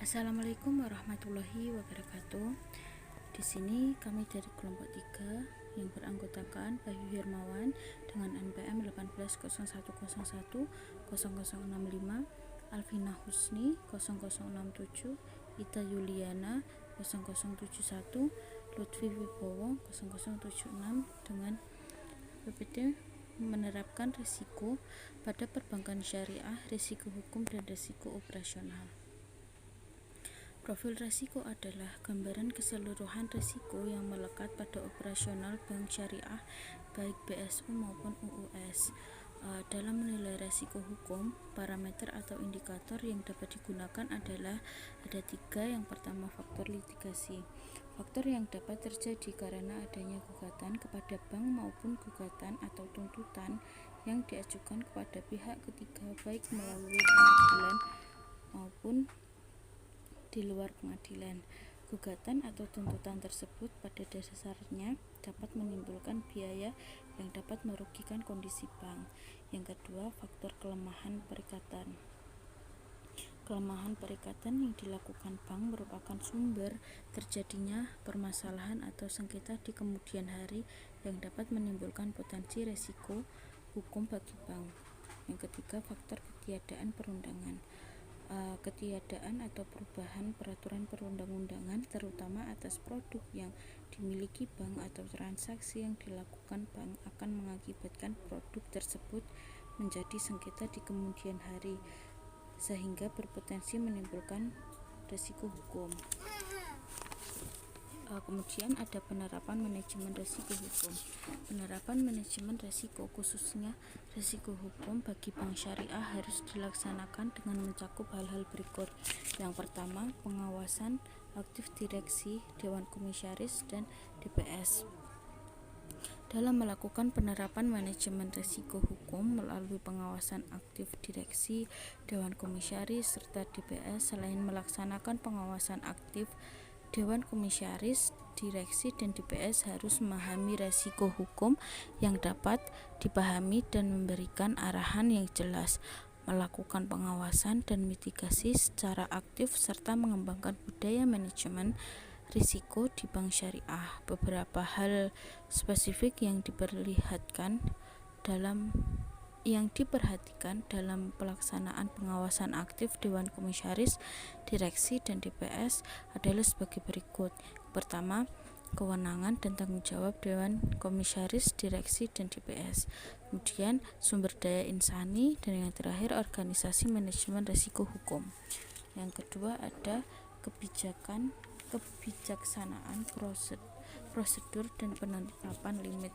Assalamualaikum warahmatullahi wabarakatuh. Di sini kami dari kelompok 3 yang beranggotakan Bayu Hirmawan dengan NPM 18010100065, Alvina Husni 0067, Ita Yuliana 0071, Lutfi Wibowo 0076 dengan PPT menerapkan risiko pada perbankan syariah, risiko hukum dan risiko operasional. Profil risiko adalah gambaran keseluruhan risiko yang melekat pada operasional bank syariah baik BSU maupun UUS. Dalam menilai risiko hukum, parameter atau indikator yang dapat digunakan adalah ada 3. Yang pertama, faktor litigasi. Faktor yang dapat terjadi karena adanya gugatan kepada bank maupun gugatan atau tuntutan yang diajukan kepada pihak ketiga baik melalui pengadilan maupun di luar pengadilan. Gugatan atau tuntutan tersebut pada dasarnya dapat menimbulkan biaya yang dapat merugikan kondisi bank. Yang kedua, faktor kelemahan perikatan. Kelemahan perikatan yang dilakukan bank merupakan sumber terjadinya permasalahan atau sengketa di kemudian hari yang dapat menimbulkan potensi resiko hukum bagi bank. Yang ketiga, faktor ketiadaan perundangan. Ketiadaan atau perubahan peraturan perundang-undangan terutama atas produk yang dimiliki bank atau transaksi yang dilakukan bank akan mengakibatkan produk tersebut menjadi sengketa di kemudian hari sehingga berpotensi menimbulkan risiko hukum. Kemudian ada penerapan manajemen risiko hukum. Penerapan manajemen risiko khususnya risiko hukum bagi bank syariah harus dilaksanakan dengan mencakup hal-hal berikut. Yang pertama, pengawasan aktif direksi, Dewan Komisaris, dan DPS. Dalam melakukan penerapan manajemen risiko hukum melalui pengawasan aktif direksi, Dewan Komisaris, serta DPS, selain melaksanakan pengawasan aktif Dewan Komisaris, Direksi, dan DPS harus memahami risiko hukum yang dapat dipahami dan memberikan arahan yang jelas, melakukan pengawasan dan mitigasi secara aktif, serta mengembangkan budaya manajemen risiko di bank syariah. Beberapa hal spesifik yang diperlihatkan yang diperhatikan dalam pelaksanaan pengawasan aktif Dewan Komisaris, Direksi, dan DPS adalah sebagai berikut. Pertama, kewenangan dan tanggung jawab Dewan Komisaris, Direksi, dan DPS. Kemudian sumber daya insani, dan yang terakhir organisasi manajemen risiko hukum. Yang kedua ada kebijaksanaan prosedur dan penerapan limit.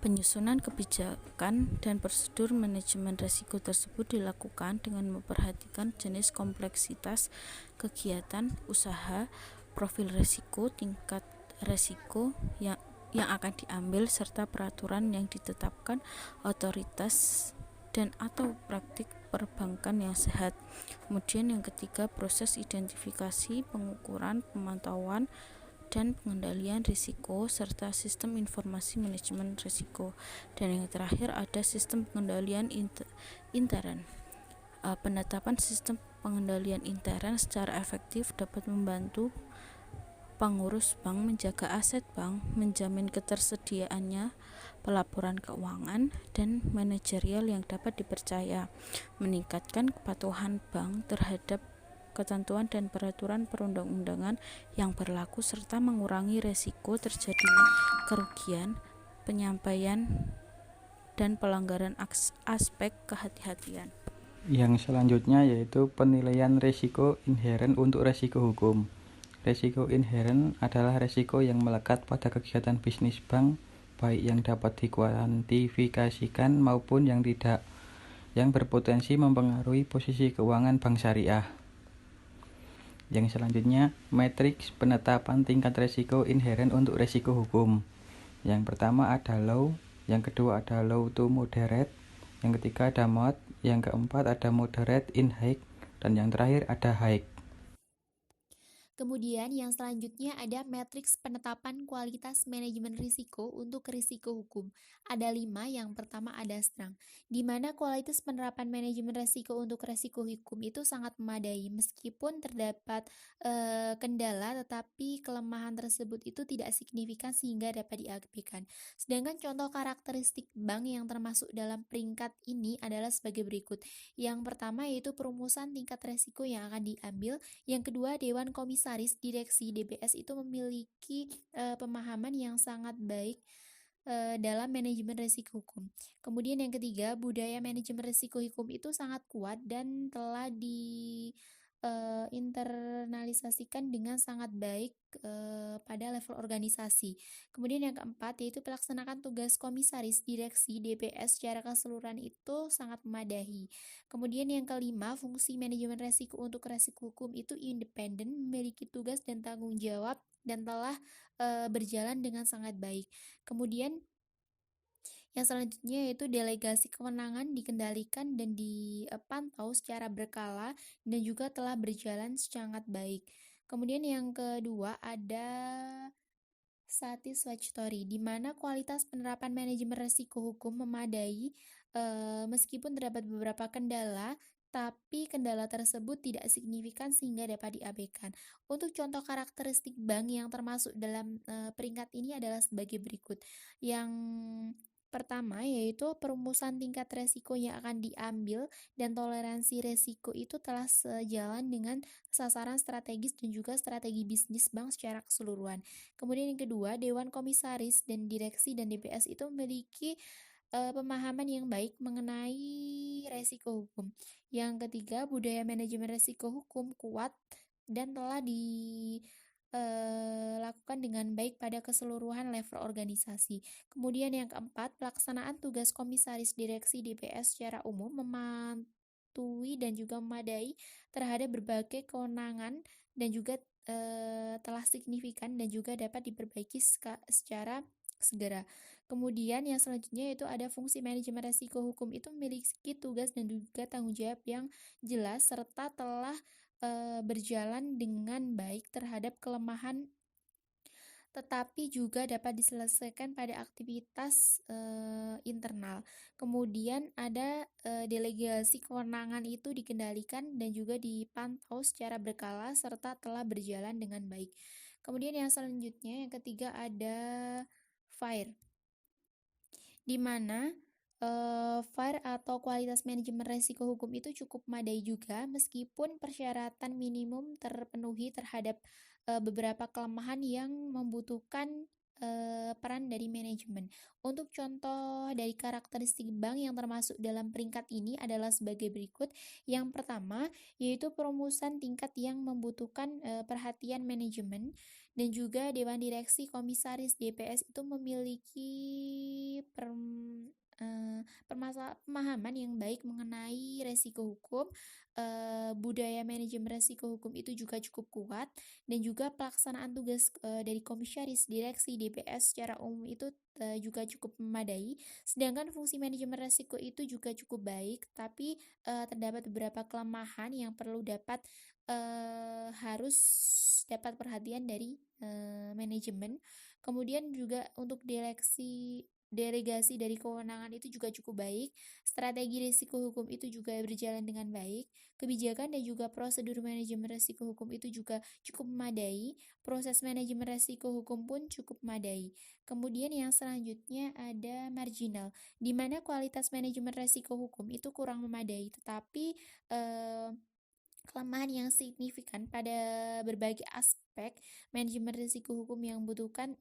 Penyusunan kebijakan dan prosedur manajemen risiko tersebut dilakukan dengan memperhatikan jenis kompleksitas kegiatan usaha, profil risiko, tingkat risiko yang akan diambil, serta peraturan yang ditetapkan otoritas dan atau praktik perbankan yang sehat. Kemudian yang ketiga, proses identifikasi, pengukuran, pemantauan, dan pengendalian risiko, serta sistem informasi manajemen risiko. Dan yang terakhir ada sistem pengendalian intern. Penetapan sistem pengendalian intern secara efektif dapat membantu pengurus bank menjaga aset bank, menjamin ketersediaannya pelaporan keuangan dan manajerial yang dapat dipercaya, meningkatkan kepatuhan bank terhadap ketentuan dan peraturan perundang-undangan yang berlaku, serta mengurangi resiko terjadinya kerugian, penyampaian, dan pelanggaran aspek kehati-hatian. Yang selanjutnya yaitu penilaian risiko inheren untuk risiko hukum. Risiko inheren adalah risiko yang melekat pada kegiatan bisnis bank, baik yang dapat dikuantifikasikan maupun yang tidak, yang berpotensi mempengaruhi posisi keuangan bank syariah. Yang selanjutnya, matriks penetapan tingkat risiko inheren untuk risiko hukum. Yang pertama ada low, yang kedua ada low to moderate, yang ketiga ada mod, yang keempat ada moderate in high, dan yang terakhir ada high. Kemudian yang selanjutnya ada matriks penetapan kualitas manajemen risiko untuk risiko hukum. Ada 5, yang pertama ada strength, di mana kualitas penerapan manajemen risiko untuk risiko hukum itu sangat memadai. Meskipun terdapat kendala, tetapi kelemahan tersebut itu tidak signifikan sehingga dapat diabaikan. Sedangkan contoh karakteristik bank yang termasuk dalam peringkat ini adalah sebagai berikut. Yang pertama yaitu perumusan tingkat risiko yang akan diambil. Yang kedua, Dewan Komisaris Direksi DBS itu memiliki pemahaman yang sangat baik dalam manajemen risiko hukum. Kemudian yang ketiga, budaya manajemen risiko hukum itu sangat kuat dan telah internalisasikan dengan sangat baik pada level organisasi. Kemudian yang keempat yaitu pelaksanakan tugas komisaris direksi DBS secara keseluruhan itu sangat memadai. Kemudian yang kelima, fungsi manajemen risiko untuk risiko hukum itu independen, memiliki tugas dan tanggung jawab dan telah berjalan dengan sangat baik. Kemudian yang selanjutnya yaitu delegasi kewenangan dikendalikan dan dipantau secara berkala dan juga telah berjalan sangat baik. Kemudian yang kedua ada satisfactory, di mana kualitas penerapan manajemen risiko hukum memadai meskipun terdapat beberapa kendala, tapi kendala tersebut tidak signifikan sehingga dapat diabaikan. Untuk contoh karakteristik bank yang termasuk dalam peringkat ini adalah sebagai berikut. Yang pertama yaitu perumusan tingkat resiko yang akan diambil dan toleransi resiko itu telah sejalan dengan sasaran strategis dan juga strategi bisnis bank secara keseluruhan. Kemudian yang kedua, Dewan Komisaris dan Direksi dan DBS itu memiliki pemahaman yang baik mengenai resiko hukum. Yang ketiga, budaya manajemen resiko hukum kuat dan telah dilakukan dengan baik pada keseluruhan level organisasi. Kemudian yang keempat, pelaksanaan tugas komisaris direksi DBS secara umum memantui dan juga memadai terhadap berbagai kewenangan dan juga telah signifikan dan juga dapat diperbaiki secara segera. Kemudian yang selanjutnya itu ada fungsi manajemen risiko hukum itu memiliki tugas dan juga tanggung jawab yang jelas serta telah berjalan dengan baik terhadap kelemahan, tetapi juga dapat diselesaikan pada aktivitas internal. Kemudian ada delegasi kewenangan itu dikendalikan dan juga dipantau secara berkala serta telah berjalan dengan baik. Kemudian yang selanjutnya yang ketiga ada FIRE, di mana FIRE atau kualitas manajemen risiko hukum itu cukup memadai juga meskipun persyaratan minimum terpenuhi terhadap beberapa kelemahan yang membutuhkan peran dari manajemen. Untuk contoh dari karakteristik bank yang termasuk dalam peringkat ini adalah sebagai berikut. Yang pertama yaitu perumusan tingkat yang membutuhkan perhatian manajemen dan juga Dewan Direksi Komisaris DPS itu memiliki pemahaman yang baik mengenai resiko hukum. Budaya manajemen resiko hukum itu juga cukup kuat dan juga pelaksanaan tugas dari komisaris direksi DPS secara umum itu juga cukup memadai. Sedangkan fungsi manajemen resiko itu juga cukup baik, tapi terdapat beberapa kelemahan yang perlu harus dapat perhatian dari manajemen. Kemudian juga untuk delegasi dari kewenangan itu juga cukup baik, strategi risiko hukum itu juga berjalan dengan baik, kebijakan dan juga prosedur manajemen risiko hukum itu juga cukup memadai, proses manajemen risiko hukum pun cukup memadai. Kemudian yang selanjutnya ada marginal, di mana kualitas manajemen risiko hukum itu kurang memadai, tetapi kelemahan yang signifikan pada berbagai aspek manajemen risiko hukum yang membutuhkan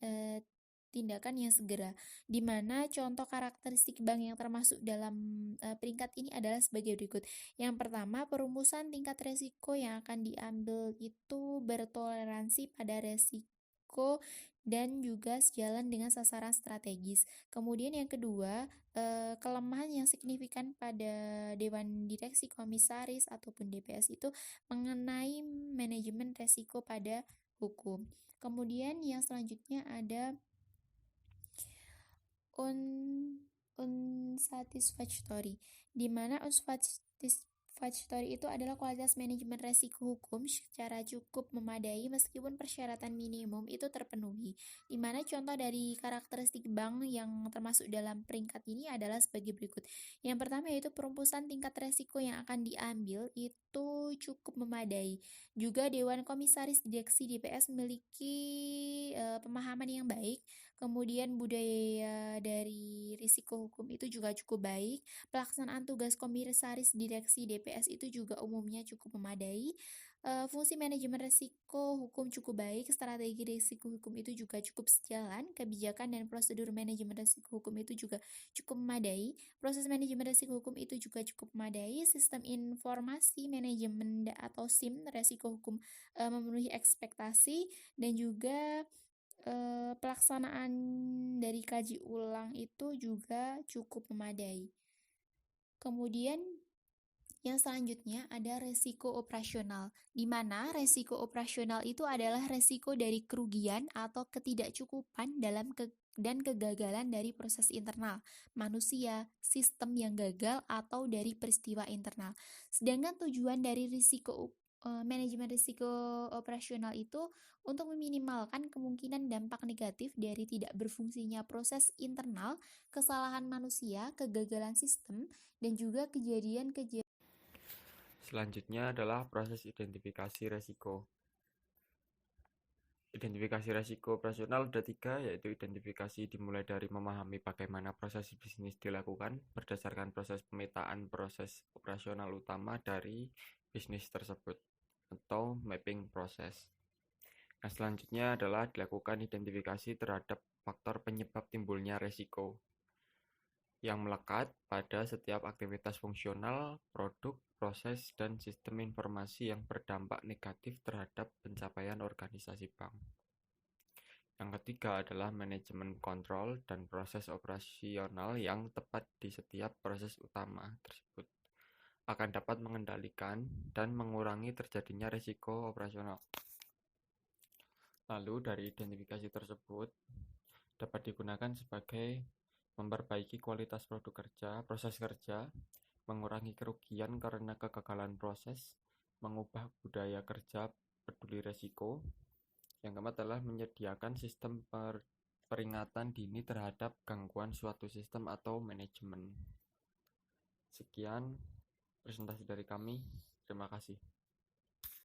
tindakan yang segera, di mana contoh karakteristik bank yang termasuk dalam peringkat ini adalah sebagai berikut. Yang pertama, perumusan tingkat risiko yang akan diambil itu bertoleransi pada risiko dan juga sejalan dengan sasaran strategis. Kemudian yang kedua, kelemahan yang signifikan pada Dewan Direksi Komisaris ataupun DPS itu mengenai manajemen risiko pada hukum. Kemudian yang selanjutnya ada unsatisfactory, di mana unsatisfactory Fight Story itu adalah kualitas manajemen resiko hukum secara cukup memadai meskipun persyaratan minimum itu terpenuhi. Di mana contoh dari karakteristik bank yang termasuk dalam peringkat ini adalah sebagai berikut. Yang pertama yaitu perumusan tingkat resiko yang akan diambil itu cukup memadai. Juga Dewan Komisaris Direksi DPS memiliki pemahaman yang baik. Kemudian budaya dari risiko hukum itu juga cukup baik. Pelaksanaan tugas komisaris direksi DPS itu juga umumnya cukup memadai. Fungsi manajemen risiko hukum cukup baik, strategi risiko hukum itu juga cukup sejalan, kebijakan dan prosedur manajemen risiko hukum itu juga cukup memadai, proses manajemen risiko hukum itu juga cukup memadai, sistem informasi manajemen atau SIM risiko hukum memenuhi ekspektasi, dan juga pelaksanaan dari kaji ulang itu juga cukup memadai. Kemudian yang selanjutnya ada resiko operasional, di mana resiko operasional itu adalah resiko dari kerugian atau ketidakcukupan dan kegagalan dari proses internal, manusia, sistem yang gagal, atau dari peristiwa internal. Sedangkan tujuan dari manajemen risiko operasional itu untuk meminimalkan kemungkinan dampak negatif dari tidak berfungsinya proses internal, kesalahan manusia, kegagalan sistem, dan juga kejadian-kejadian. Selanjutnya adalah proses identifikasi resiko. Identifikasi resiko operasional ada 3, yaitu identifikasi dimulai dari memahami bagaimana proses bisnis dilakukan berdasarkan proses pemetaan proses operasional utama dari bisnis tersebut atau mapping proses. Nah, selanjutnya adalah dilakukan identifikasi terhadap faktor penyebab timbulnya resiko yang melekat pada setiap aktivitas fungsional, produk, proses, dan sistem informasi yang berdampak negatif terhadap pencapaian organisasi bank. Yang ketiga adalah manajemen kontrol dan proses operasional yang tepat di setiap proses utama tersebut akan dapat mengendalikan dan mengurangi terjadinya risiko operasional. Lalu dari identifikasi tersebut dapat digunakan sebagai memperbaiki kualitas produk kerja, proses kerja, mengurangi kerugian karena kegagalan proses, mengubah budaya kerja peduli risiko. Yang keempat adalah menyediakan sistem peringatan dini terhadap gangguan suatu sistem atau manajemen. Sekian presentasi dari kami. Terima kasih.